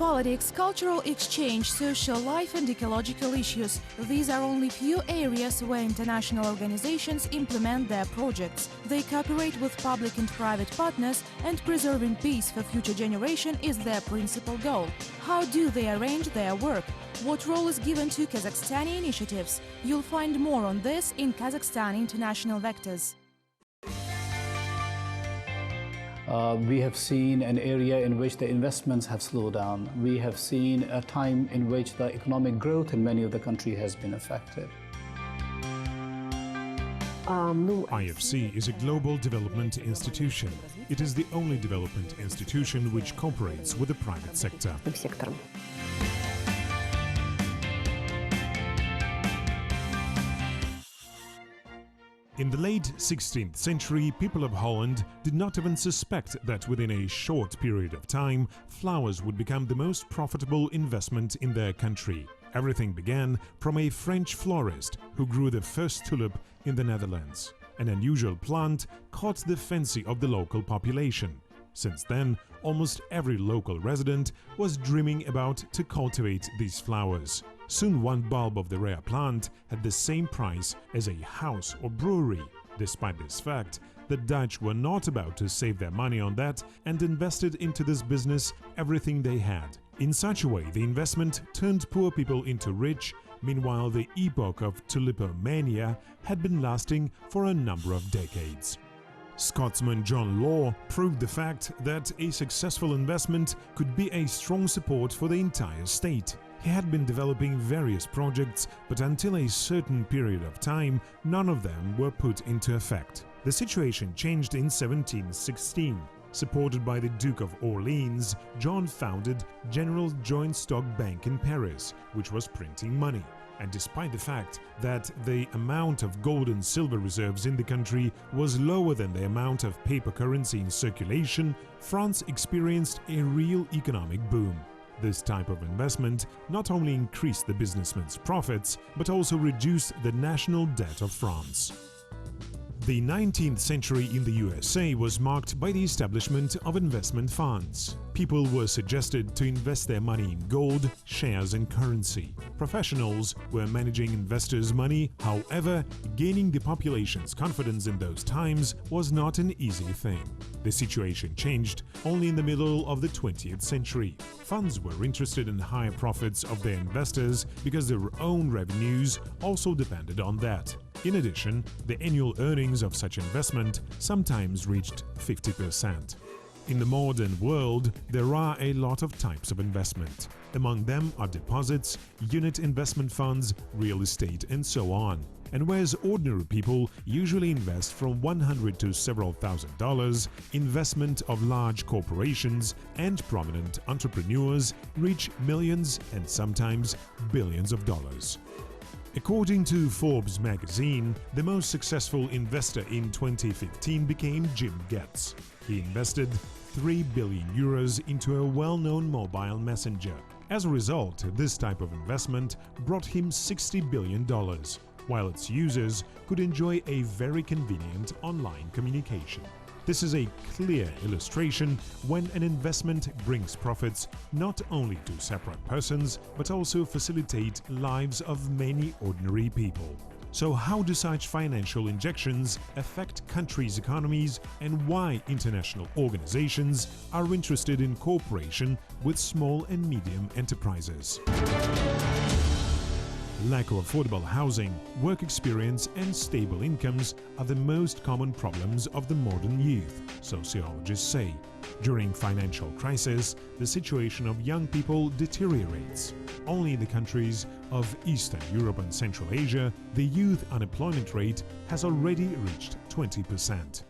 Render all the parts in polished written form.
Politics, cultural exchange, social life and ecological issues. These are only few areas where international organizations implement their projects. They cooperate with public and private partners, and preserving peace for future generation is their principal goal. How do they arrange their work? What role is given to Kazakhstani initiatives? You'll find more on this in Kazakhstan International Vectors. We have seen an area in which the investments have slowed down. We have seen a time in which the economic growth in many of the country has been affected. IFC is a global development institution. It is the only development institution which cooperates with the private sector. In the late 16th century, people of Holland did not even suspect that within a short period of time, flowers would become the most profitable investment in their country. Everything began from a French florist who grew the first tulip in the Netherlands. An unusual plant caught the fancy of the local population. Since then, almost every local resident was dreaming about to cultivate these flowers. Soon one bulb of the rare plant had the same price as a house or brewery. Despite this fact, the Dutch were not about to save their money on that and invested into this business everything they had. In such a way, the investment turned poor people into rich. Meanwhile, the epoch of tulipomania had been lasting for a number of decades. Scotsman John Law proved the fact that a successful investment could be a strong support for the entire state. He had been developing various projects, but until a certain period of time, none of them were put into effect. The situation changed in 1716. Supported by the Duke of Orleans, John founded General Joint Stock Bank in Paris, which was printing money. And despite the fact that the amount of gold and silver reserves in the country was lower than the amount of paper currency in circulation, France experienced a real economic boom. This type of investment not only increased the businessman's profits, but also reduced the national debt of France. The 19th century in the USA was marked by the establishment of investment funds. People were suggested to invest their money in gold, shares and currency. Professionals were managing investors' money. However, gaining the population's confidence in those times was not an easy thing. The situation changed only in the middle of the 20th century. Funds were interested in higher profits of their investors because their own revenues also depended on that. In addition, the annual earnings of such investment sometimes reached 50%. In the modern world, there are a lot of types of investment. Among them are deposits, unit investment funds, real estate, and so on. And whereas ordinary people usually invest from $100 to several $1,000s, investment of large corporations and prominent entrepreneurs reach millions and sometimes billions of dollars. According to Forbes magazine, the most successful investor in 2015 became Jim Getz. He invested 3 billion euros into a well-known mobile messenger. As a result, this type of investment brought him $60 billion, while its users could enjoy a very convenient online communication. This is a clear illustration when an investment brings profits not only to separate persons, but also facilitate lives of many ordinary people. So how do such financial injections affect countries' economies, and why international organizations are interested in cooperation with small and medium enterprises? Lack of affordable housing, work experience and stable incomes are the most common problems of the modern youth, sociologists say. During financial crisis, the situation of young people deteriorates. Only in the countries of Eastern Europe and Central Asia, the youth unemployment rate has already reached 20%.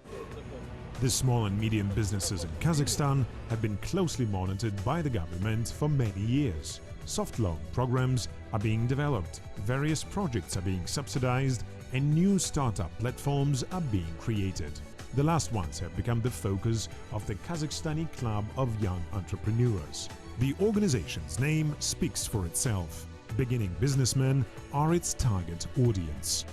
The small and medium businesses in Kazakhstan have been closely monitored by the government for many years. Soft loan programs are being developed, various projects are being subsidized, and new startup platforms are being created. The last ones have become the focus of the Kazakhstani Club of Young Entrepreneurs. The organization's name speaks for itself. Beginning businessmen are its target audience.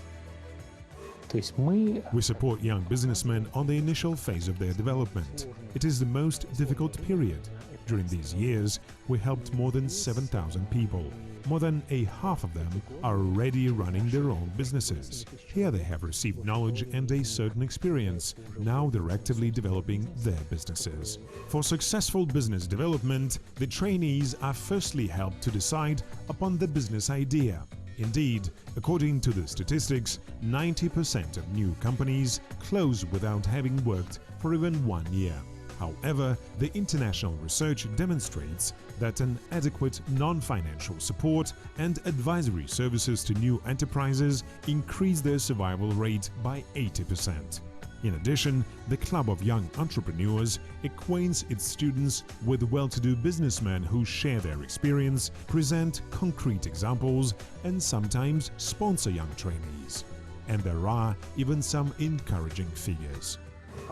То есть мы We support young businessmen on the initial phase of their development. It is the most difficult period. During these years, we helped more than 7,000 people. More than a half of them are already running their own businesses. Here they have received knowledge and a certain experience. Now they're actively developing their businesses. For successful business development, the trainees are firstly helped to decide upon the business idea. Indeed, according to the statistics, 90% of new companies close without having worked for even 1 year. However, the international research demonstrates that an adequate non-financial support and advisory services to new enterprises increase their survival rate by 80%. In addition, the Club of Young Entrepreneurs acquaints its students with well-to-do businessmen who share their experience, present concrete examples, and sometimes sponsor young trainees. And there are even some encouraging figures.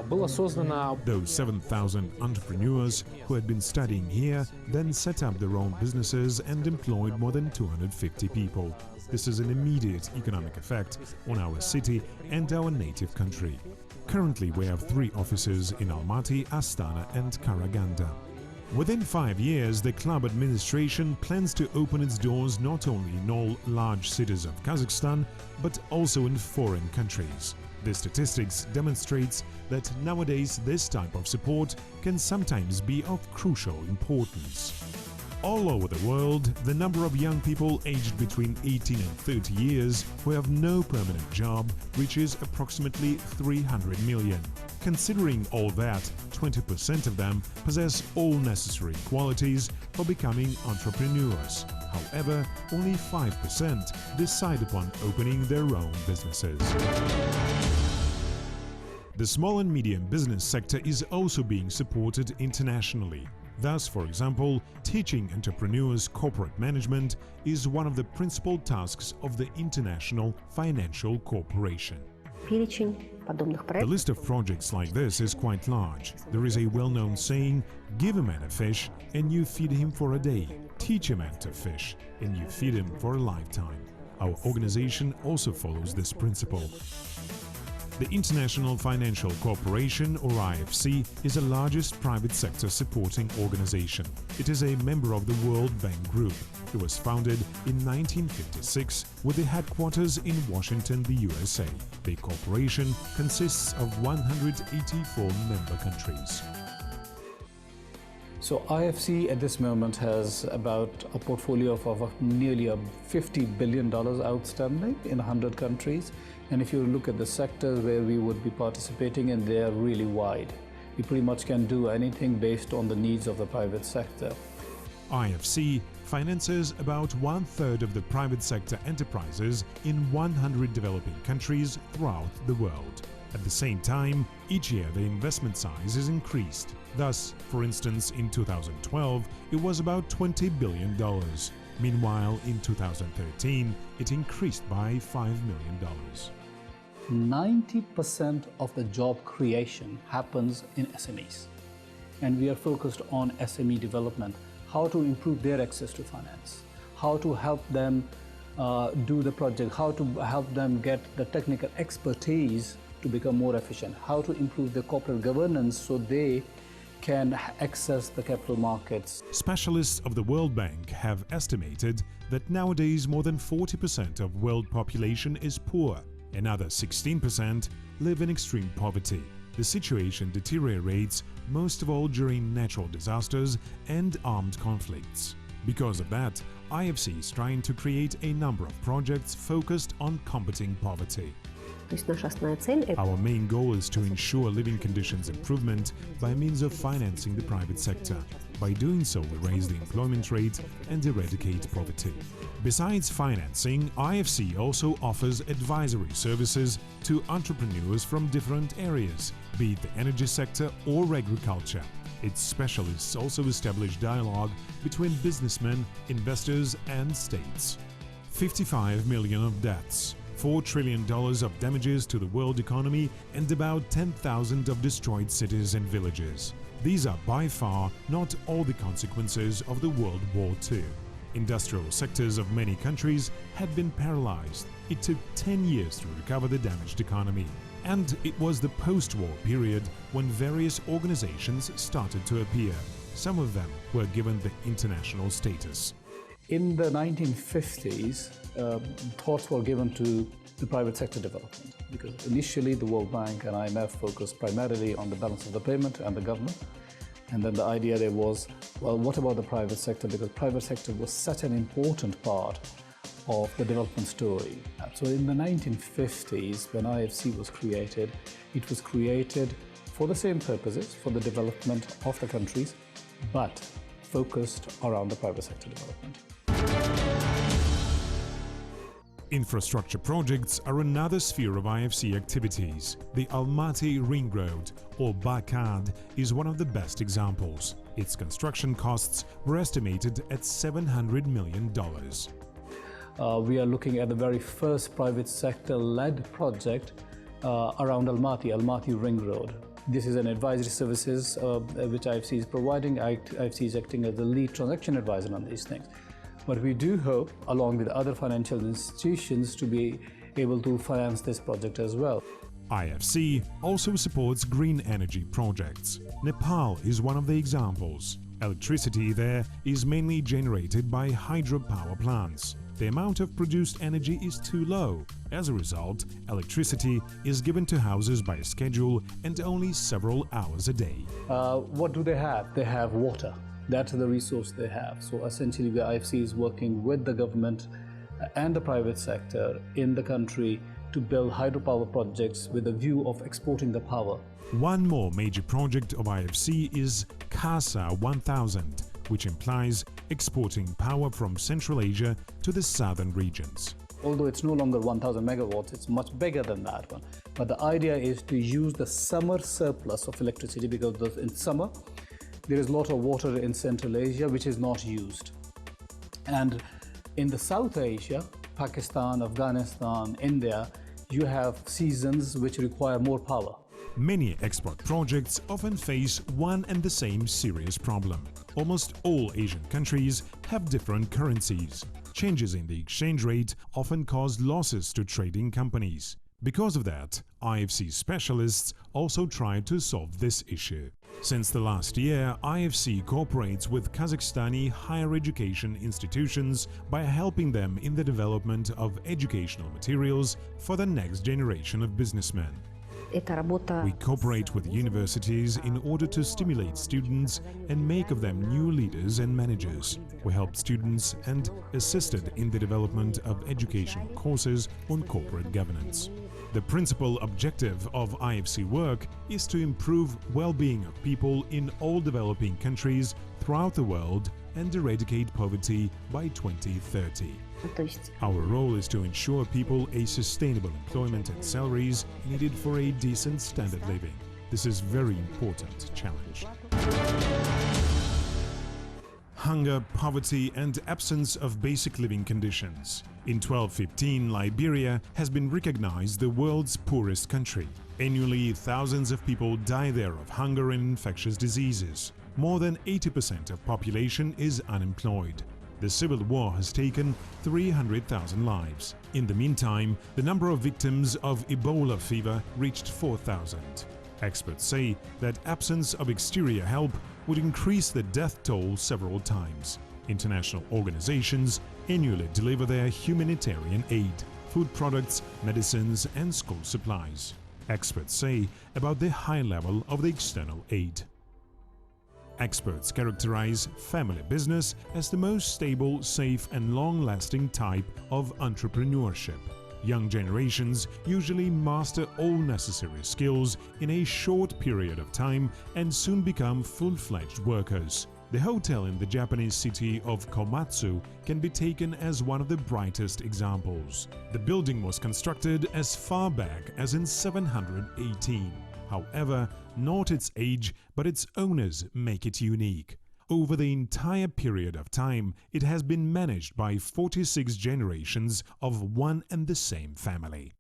было создано Those 7,000 entrepreneurs who had been studying here then set up their own businesses and employed more than 250 people. This is an immediate economic effect on our city and our native country. Currently, we have 3 offices in Almaty, Astana and Karaganda. Within 5 years, the club administration plans to open its doors not only in all large cities of Kazakhstan, but also in foreign countries. The statistics demonstrates that nowadays this type of support can sometimes be of crucial importance. All over the world, the number of young people aged between 18 and 30 years who have no permanent job reaches approximately 300 million. Considering all that, 20% of them possess all necessary qualities for becoming entrepreneurs. However, only 5% decide upon opening their own businesses. The small and medium business sector is also being supported internationally. Thus, for example, teaching entrepreneurs corporate management is one of the principal tasks of the International Financial Corporation. The list of projects like this is quite large. There is a well-known saying, give a man a fish and you feed him for a day. Teach a man to fish and you feed him for a lifetime. Our organization also follows this principle. The International Financial Corporation, or IFC, is the largest private sector supporting organization. It is a member of the World Bank Group. It was founded in 1956 with the headquarters in Washington, the USA. The corporation consists of 184 member countries. So IFC at this moment has about a portfolio of nearly $50 billion outstanding in 100 countries. And if you look at the sectors where we would be participating in, they are really wide. We pretty much can do anything based on the needs of the private sector. IFC finances about 1/3 of the private sector enterprises in 100 developing countries throughout the world. At the same time, each year the investment size is increased. Thus, for instance, in 2012, it was about $20 billion. Meanwhile, in 2013, it increased by $5 million. 90% of the job creation happens in SMEs. And we are focused on SME development, how to improve their access to finance, how to help them do the project, how to help them get the technical expertise to become more efficient, how to improve their corporate governance so they can access the capital markets. Specialists of the World Bank have estimated that nowadays more than 40% of world population is poor. Another 16% live in extreme poverty. The situation deteriorates most of all during natural disasters and armed conflicts. Because of that, IFC is trying to create a number of projects focused on combating poverty. Our main goal is to ensure living conditions improvement by means of financing the private sector. By doing so, we raise the employment rate and eradicate poverty. Besides financing, IFC also offers advisory services to entrepreneurs from different areas, be it the energy sector or agriculture. Its specialists also establish dialogue between businessmen, investors and states. 55 million of debts, $4 trillion of damages to the world economy and about 10,000 of destroyed cities and villages. These are by far not all the consequences of the World War II. Industrial sectors of many countries had been paralyzed. It took 10 years to recover the damaged economy. And it was the post-war period when various organizations started to appear. Some of them were given the international status. In the 1950s, thoughts were given to the private sector development, because initially the World Bank and IMF focused primarily on the balance of the payment and the government. And then the idea there was, well, what about the private sector? Because private sector was such an important part of the development story. So in the 1950s, when IFC was created, it was created for the same purposes, for the development of the countries, but focused around the private sector development. Infrastructure projects are another sphere of IFC activities. The Almaty Ring Road, or Bakad, is one of the best examples. Its construction costs were estimated at $700 million. We are looking at the very first private sector-led project around Almaty Ring Road. This is an advisory services which IFC is providing. IFC is acting as the lead transaction advisor on these things. But we do hope, along with other financial institutions, to be able to finance this project as well. IFC also supports green energy projects. Nepal is one of the examples. Electricity there is mainly generated by hydropower plants. The amount of produced energy is too low. As a result, electricity is given to houses by schedule and only several hours a day. What do they have? They have water. That's the resource they have. So essentially, the IFC is working with the government and the private sector in the country to build hydropower projects with a view of exporting the power. One more major project of IFC is CASA 1000, which implies exporting power from Central Asia to the southern regions. Although it's no longer 1,000 megawatts, it's much bigger than that one. But the idea is to use the summer surplus of electricity, because in summer, there is a lot of water in Central Asia which is not used. And in the South Asia, Pakistan, Afghanistan, India, you have seasons which require more power. Many export projects often face one and the same serious problem. Almost all Asian countries have different currencies. Changes in the exchange rate often cause losses to trading companies. Because of that, IFC specialists also try to solve this issue. Since the last year, IFC cooperates with Kazakhstani higher education institutions by helping them in the development of educational materials for the next generation of businessmen. We cooperate with universities in order to stimulate students and make of them new leaders and managers. We help students and assisted in the development of educational courses on corporate governance. The principal objective of IFC work is to improve well-being of people in all developing countries throughout the world and eradicate poverty by 2030. Our role is to ensure people a sustainable employment and salaries needed for a decent standard living. This is a very important challenge. Hunger, poverty and absence of basic living conditions. In 1215, Liberia has been recognized the world's poorest country. Annually, thousands of people die there of hunger and infectious diseases. More than 80% of population is unemployed. The civil war has taken 300,000 lives. In the meantime, the number of victims of Ebola fever reached 4,000. Experts say that absence of exterior help would increase the death toll several times. International organizations annually deliver their humanitarian aid, food products, medicines and school supplies. Experts say about the high level of the external aid. Experts characterize family business as the most stable, safe and long-lasting type of entrepreneurship. Young generations usually master all necessary skills in a short period of time and soon become full-fledged workers. The hotel in the Japanese city of Komatsu can be taken as one of the brightest examples. The building was constructed as far back as in 718. However, not its age, but its owners make it unique. Over the entire period of time, it has been managed by 46 generations of one and the same family.